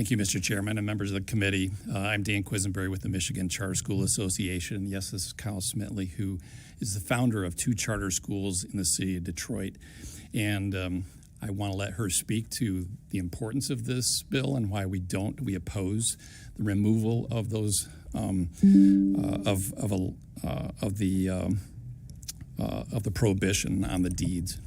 Thank you, Mr. Chairman and members of the committee. I'm Dan Quisenberry with the Michigan Charter School Association. Yes, this is Kyle Smitley, who is the founder of 2 charter schools in the city of Detroit. And I want to let her speak to the importance of this bill and why we oppose the removal of those of the prohibition on the deeds.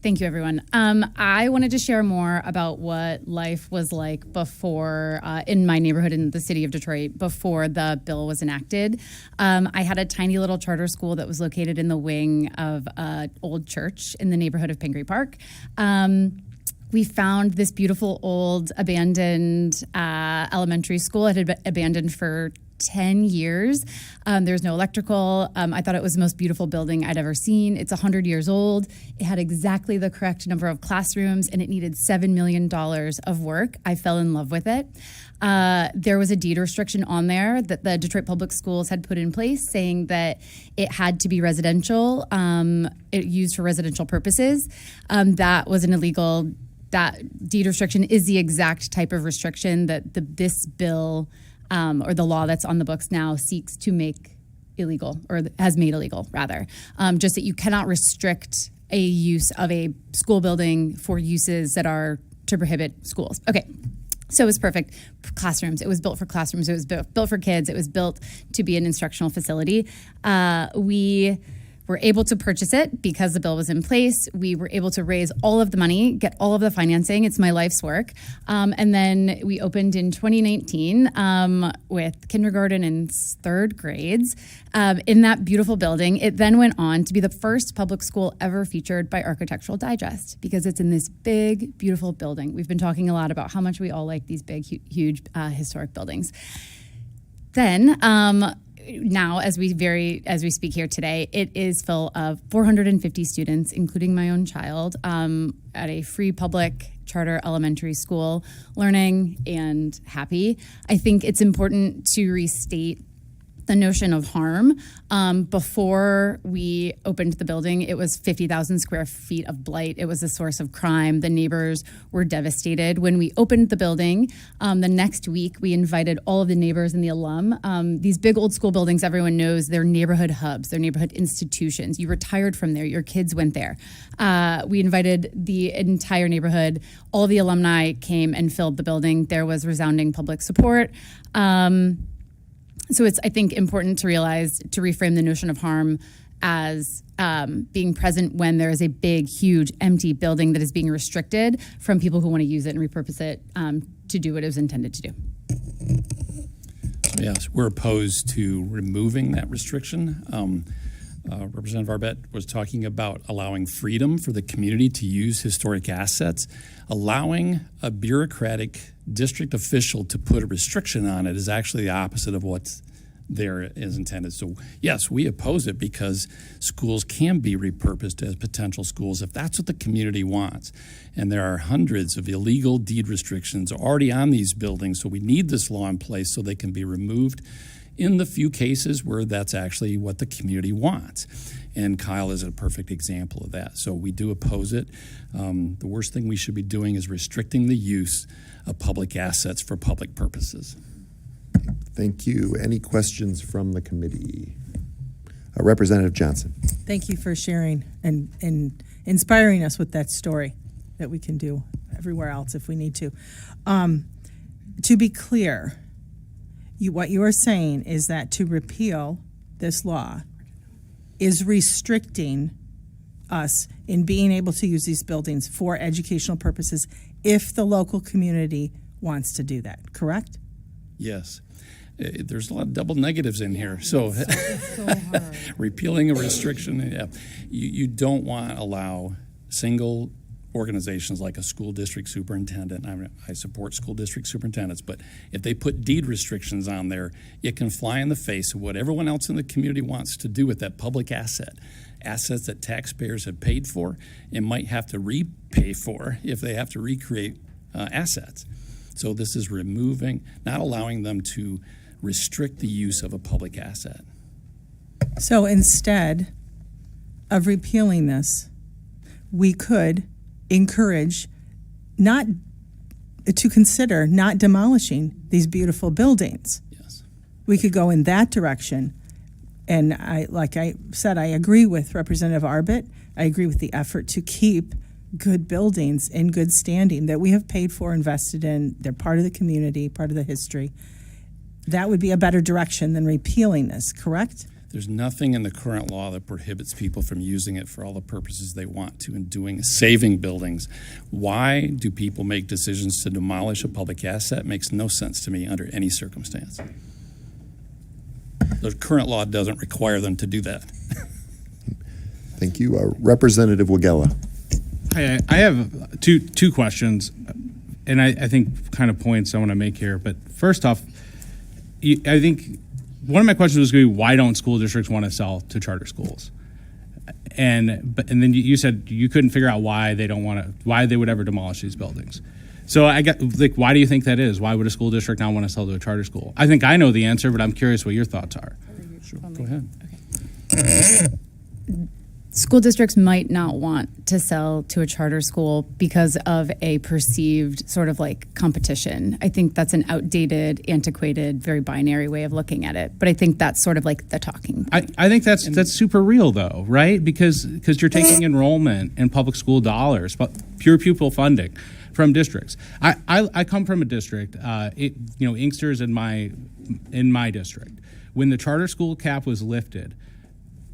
Thank you, everyone. I wanted to share more about what life was like before, in my neighborhood in the city of Detroit, before the bill was enacted. I had a tiny little charter school that was located in the wing of an old church in the neighborhood of Pingree Park. We found this beautiful old abandoned elementary school. It had been abandoned for 10 years. There's no electrical. I thought it was the most beautiful building I'd ever seen. It's 100 years old. It had exactly the correct number of classrooms, and it needed $7 million of work. I fell in love with it. There was a deed restriction on there that the Detroit Public Schools had put in place saying that it had to be residential, it used for residential purposes. That was an illegal. That deed restriction is the exact type of restriction that this bill or the law that's on the books now seeks to make illegal, or has made illegal, rather. Just that you cannot restrict a use of a school building for uses that are to prohibit schools. Okay, so it was perfect. Classrooms, it was built for classrooms, it was built for kids, it was built to be an instructional facility. We were able to purchase it because the bill was in place. We were able to raise all of the money, get all of the financing. It's my life's work. And then we opened in 2019 with kindergarten and 3rd grades in that beautiful building. It then went on to be the first public school ever featured by Architectural Digest because it's in this big, beautiful building. We've been talking a lot about how much we all like these big, huge historic buildings. Then, now, as we speak here today, it is full of 450 students, including my own child, at a free public charter elementary school, learning and happy. I think it's important to restate the notion of harm. Before we opened the building, it was 50,000 square feet of blight. It was a source of crime. The neighbors were devastated. When we opened the building, the next week, we invited all of the neighbors and the alum. These big old school buildings, everyone knows, they're neighborhood hubs, they're neighborhood institutions. You retired from there, your kids went there. We invited the entire neighborhood. All the alumni came and filled the building. There was resounding public support. So it's, I think, important to realize, to reframe the notion of harm as being present when there is a big, huge, empty building that is being restricted from people who want to use it and repurpose it to do what it was intended to do. Yes, we're opposed to removing that restriction. Representative Arbet was talking about allowing freedom for the community to use historic assets. Allowing a bureaucratic district official to put a restriction on it is actually the opposite of what's there is intended. So yes, we oppose it because schools can be repurposed as potential schools if that's what the community wants. And there are hundreds of illegal deed restrictions already on these buildings, so we need this law in place so they can be removed in the few cases where that's actually what the community wants. And Kyle is a perfect example of that. So we do oppose it. The worst thing we should be doing is restricting the use of public assets for public purposes. Thank you. Any questions from the committee? Representative Johnson. Thank you for sharing and inspiring us with that story that we can do everywhere else if we need to. To be clear, what you are saying is that to repeal this law is restricting us in being able to use these buildings for educational purposes if the local community wants to do that, correct? Yes. There's a lot of double negatives in here. So repealing a restriction, you don't want to allow single organizations like a school district superintendent. I support school district superintendents, but if they put deed restrictions on there, it can fly in the face of what everyone else in the community wants to do with that public asset. Assets that taxpayers have paid for and might have to repay for if they have to recreate assets. So this is removing, not allowing them to restrict the use of a public asset. So instead of repealing this, we could encourage not to consider not demolishing these beautiful buildings. Yes. We could go in that direction. And like I said, I agree with Representative Arbit. I agree with the effort to keep good buildings in good standing that we have paid for, invested in. They're part of the community, part of the history. That would be a better direction than repealing this, correct? There's nothing in the current law that prohibits people from using it for all the purposes they want to and saving buildings. Why do people make decisions to demolish a public asset? Makes no sense to me under any circumstance. The current law doesn't require them to do that. Thank you. Representative Wagella. Hi, I have two questions, and I think kind of points I want to make here. But first off, I think one of my questions was going to be, why don't school districts want to sell to charter schools? And then you said you couldn't figure out why they don't want to, why they would ever demolish these buildings. So I got why do you think that is? Why would a school district not want to sell to a charter school? I think I know the answer, but I'm curious what your thoughts are. Sure, go ahead. School districts might not want to sell to a charter school because of a perceived sort of like competition. I think that's an outdated, antiquated, very binary way of looking at it. But I think that's sort of like the talking point. I think that's super real though, right? Because you're taking enrollment and public school dollars, but pure pupil funding from districts. I come from a district, Inkster's in my district. When the charter school cap was lifted,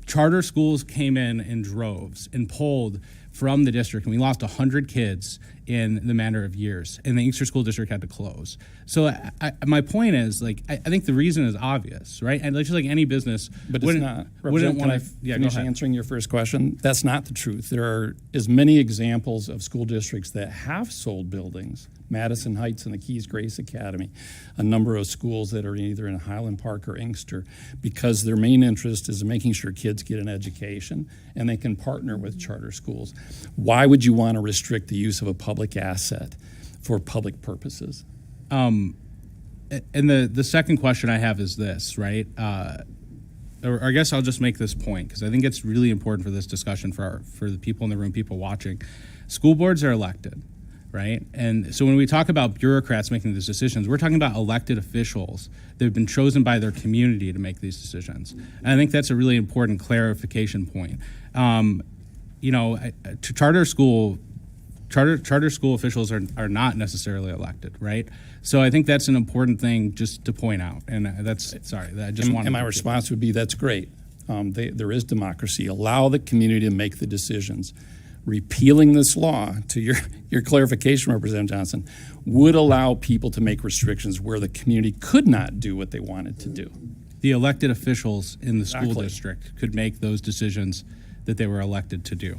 charter schools came in droves and pulled from the district, and we lost 100 kids in the matter of years, and the Inkster School District had to close. So my point is, I think the reason is obvious, right? And just like any business, But it's not. wouldn't want Can I to finish answering your first question? That's not the truth. There are as many examples of school districts that have sold buildings. Madison Heights and the Keys Grace Academy, a number of schools that are either in Highland Park or Inkster, because their main interest is making sure kids get an education and they can partner with charter schools. Why would you want to restrict the use of a public asset for public purposes? And the second question I have is this, right? Or I guess I'll just make this point because I think it's really important for this discussion for the people in the room, people watching. School boards are elected, right? And so when we talk about bureaucrats making these decisions, we're talking about elected officials that have been chosen by their community to make these decisions. And I think that's a really important clarification point. Charter school officials are not necessarily elected, right? So I think that's an important thing just to point out. And I just want. And my response would be, that's great. There is democracy. Allow the community to make the decisions. Repealing this law, to your clarification, Representative Johnson, would allow people to make restrictions where the community could not do what they wanted to do. The elected officials in the school Exactly. district could make those decisions that they were elected to do.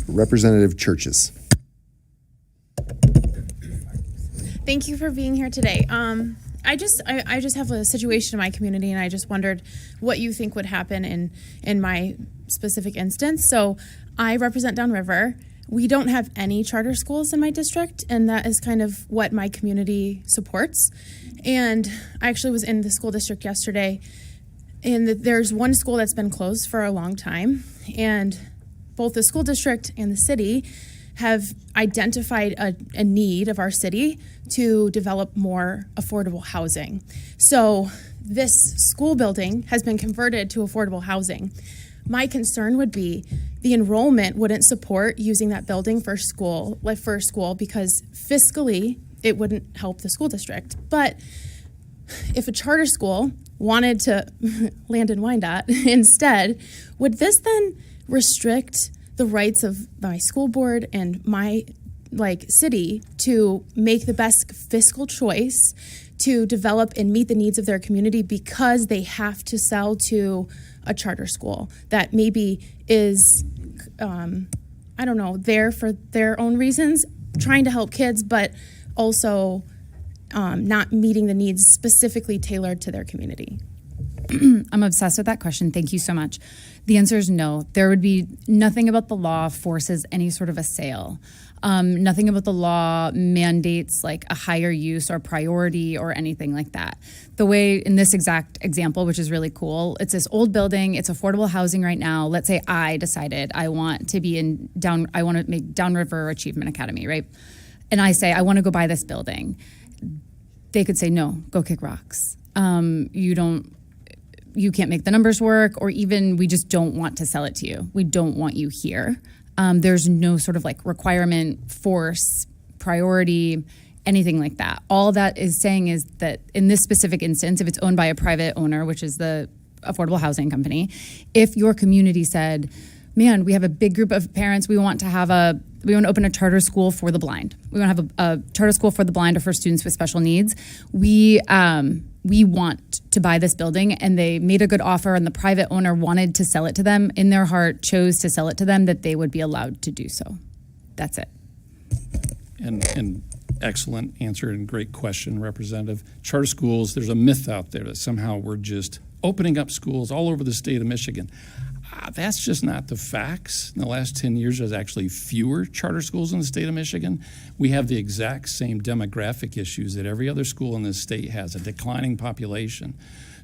Representative Churches. Thank you for being here today. I just have a situation in my community, and I just wondered what you think would happen in my specific instance. So I represent Downriver. We don't have any charter schools in my district, and that is kind of what my community supports. And I actually was in the school district yesterday, and there's one school that's been closed for a long time, and both the school district and the city have identified a need of our city to develop more affordable housing. So this school building has been converted to affordable housing. My concern would be the enrollment wouldn't support using that building for school because fiscally it wouldn't help the school district. But if a charter school wanted to land in Wyandotte instead, would this then restrict the rights of my school board and my city to make the best fiscal choice to develop and meet the needs of their community because they have to sell to a charter school that maybe is, there for their own reasons, trying to help kids, but also not meeting the needs specifically tailored to their community? I'm obsessed with that question. Thank you so much. The answer is no. There would be nothing about the law forces any sort of a sale. Nothing about the law mandates like a higher use or priority or anything like that. The way in this exact example, which is really cool, it's this old building, it's affordable housing right now. Let's say I decided I want to be I want to make Downriver Achievement Academy, right? and I say, I want to go buy this building, they could say, no, go kick rocks. You can't make the numbers work, or even we just don't want to sell it to you. We don't want you here. There's no sort of like requirement, force, priority, anything like that. All that is saying is that in this specific instance, if it's owned by a private owner, which is the affordable housing company, if your community said, man, we have a big group of parents, we want to open a charter school for the blind. We want to have a charter school for the blind or for students with special needs. We want to buy this building, and they made a good offer, and the private owner wanted to sell it to them, in their heart chose to sell it to them, that they would be allowed to do so. That's it. And excellent answer and great question, Representative. Charter schools, there's a myth out there that somehow we're just opening up schools all over the state of Michigan. That's just not the facts. In the last 10 years, there's actually fewer charter schools in the state of Michigan. We have the exact same demographic issues that every other school in this state has, a declining population.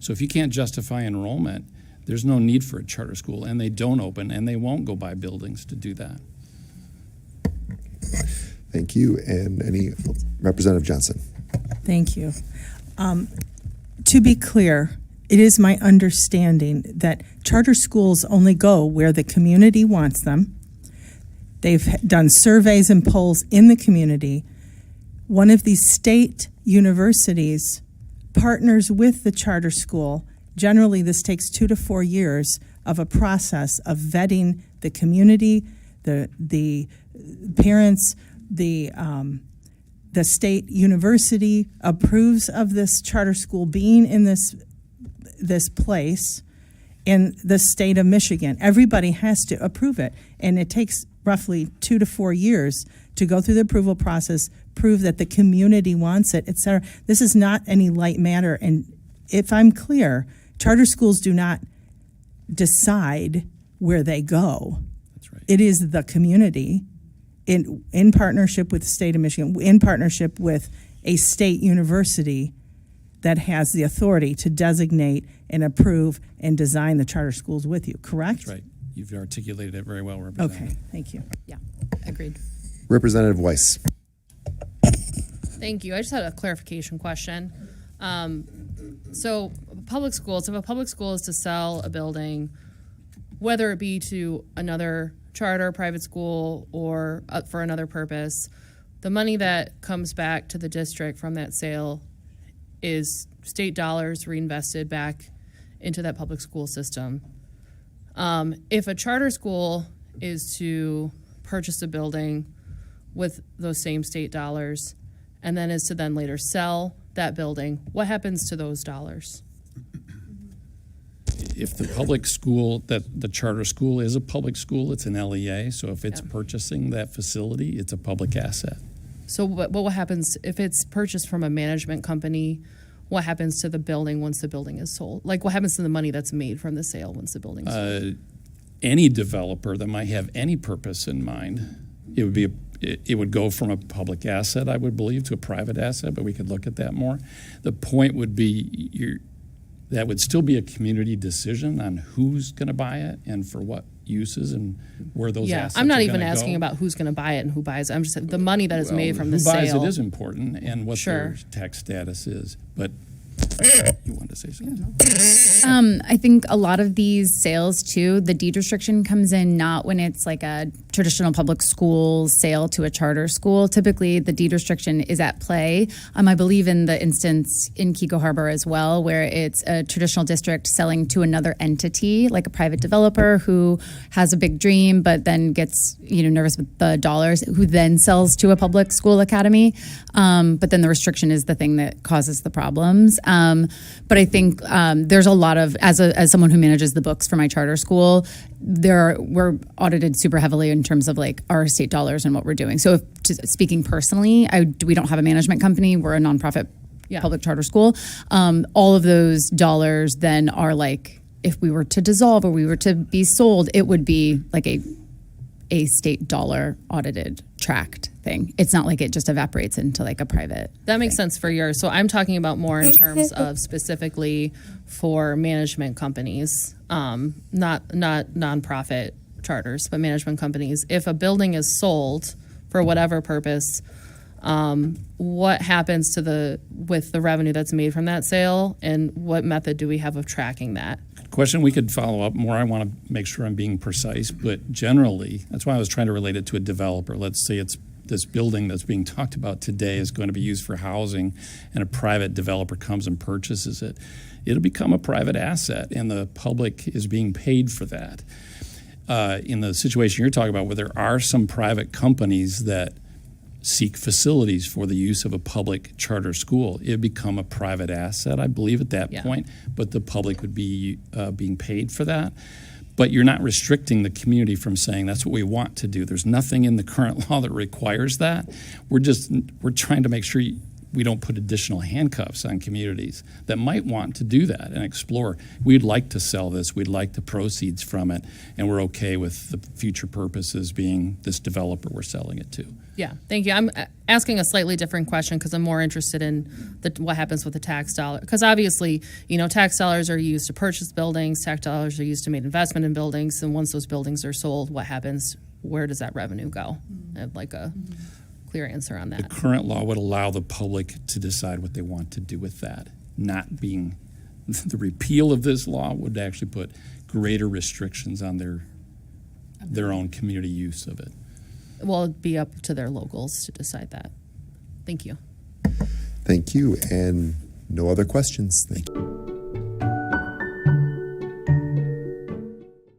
So if you can't justify enrollment, there's no need for a charter school, and they don't open, and they won't go buy buildings to do that. Thank you. And any Representative Johnson? Thank you. To be clear, it is my understanding that charter schools only go where the community wants them. They've done surveys and polls in the community. One of these state universities partners with the charter school. Generally, this takes 2 to 4 years of a process of vetting the community, the parents, the state university approves of this charter school being in this place in the state of Michigan. Everybody has to approve it, and it takes roughly 2 to 4 years to go through the approval process, prove that the community wants it, et cetera. This is not any light matter, and if I'm clear, charter schools do not decide where they go. That's right. It is the community in partnership with the state of Michigan, in partnership with a state university that has the authority to designate and approve and design the charter schools with you, correct? That's right. You've articulated it very well, Representative. Okay, thank you. Yeah, agreed. Representative Weiss. Thank you. I just had a clarification question. So public schools, if a public school is to sell a building, whether it be to another charter, private school, or for another purpose, the money that comes back to the district from that sale is state dollars reinvested back into that public school system. If a charter school is to purchase a building with those same state dollars and then is to then later sell that building, what happens to those dollars? If the public school, that the charter school is a public school, it's an LEA. So if it's purchasing that facility, it's a public asset. So what happens if it's purchased from a management company? What happens to the building once the building is sold? Like, what happens to the money that's made from the sale once the building's sold? Any developer that might have any purpose in mind, it would go from a public asset, I would believe, to a private asset, but we could look at that more. The point would be that would still be a community decision on who's going to buy it and for what uses and where those assets I'm not are even gonna asking go. about who's going to buy it and who buys it. I'm just saying the money that is made from the who buys sale. it is important and what their Sure. tax status is. But you wanted to say something? I think a lot of these sales too, the deed restriction comes in not when it's like a traditional public school sale to a charter school. Typically, the deed restriction is at play. I believe in the instance in Kiko Harbor as well, where it's a traditional district selling to another entity, like a private developer who has a big dream, but then gets nervous with the dollars, who then sells to a public school academy. But then the restriction is the thing that causes the problems. But I think there's a lot of, as someone who manages the books for my charter school, we're audited super heavily in terms of like our state dollars and what we're doing. So speaking personally, we don't have a management company. We're a nonprofit public charter school. All of those dollars then are like, if we were to dissolve or we were to be sold, it would be like a state dollar audited tracked thing. It's not like it just evaporates into like a private. That makes sense for yours. So I'm talking about more in terms of specifically for management companies, not nonprofit charters, but management companies. If a building is sold for whatever purpose, what happens with the revenue that's made from that sale, and what method do we have of tracking that? Question we could follow up more. I want to make sure I'm being precise, but generally, that's why I was trying to relate it to a developer. Let's say it's this building that's being talked about today is going to be used for housing, and a private developer comes and purchases it. It'll become a private asset, and the public is being paid for that. In the situation you're talking about, where there are some private companies that seek facilities for the use of a public charter school, it become a private asset, I believe, at that point, but the public would be being paid for that. But you're not restricting the community from saying that's what we want to do. There's nothing in the current law that requires that. We're trying to make sure we don't put additional handcuffs on communities that might want to do that and explore. We'd like to sell this. We'd like the proceeds from it, and we're okay with the future purposes being this developer we're selling it to. Yeah, thank you. I'm asking a slightly different question because I'm more interested in what happens with the tax dollar. Because obviously, tax dollars are used to purchase buildings, tax dollars are used to make investment in buildings, and once those buildings are sold, what happens? Where does that revenue go? I'd like a clear answer on that. The current law would allow the public to decide what they want to do with that. Not being the repeal of this law would actually put greater restrictions on their own community use of it. Well, it'd be up to their locals to decide that. Thank you. Thank you. And no other questions. Thank you.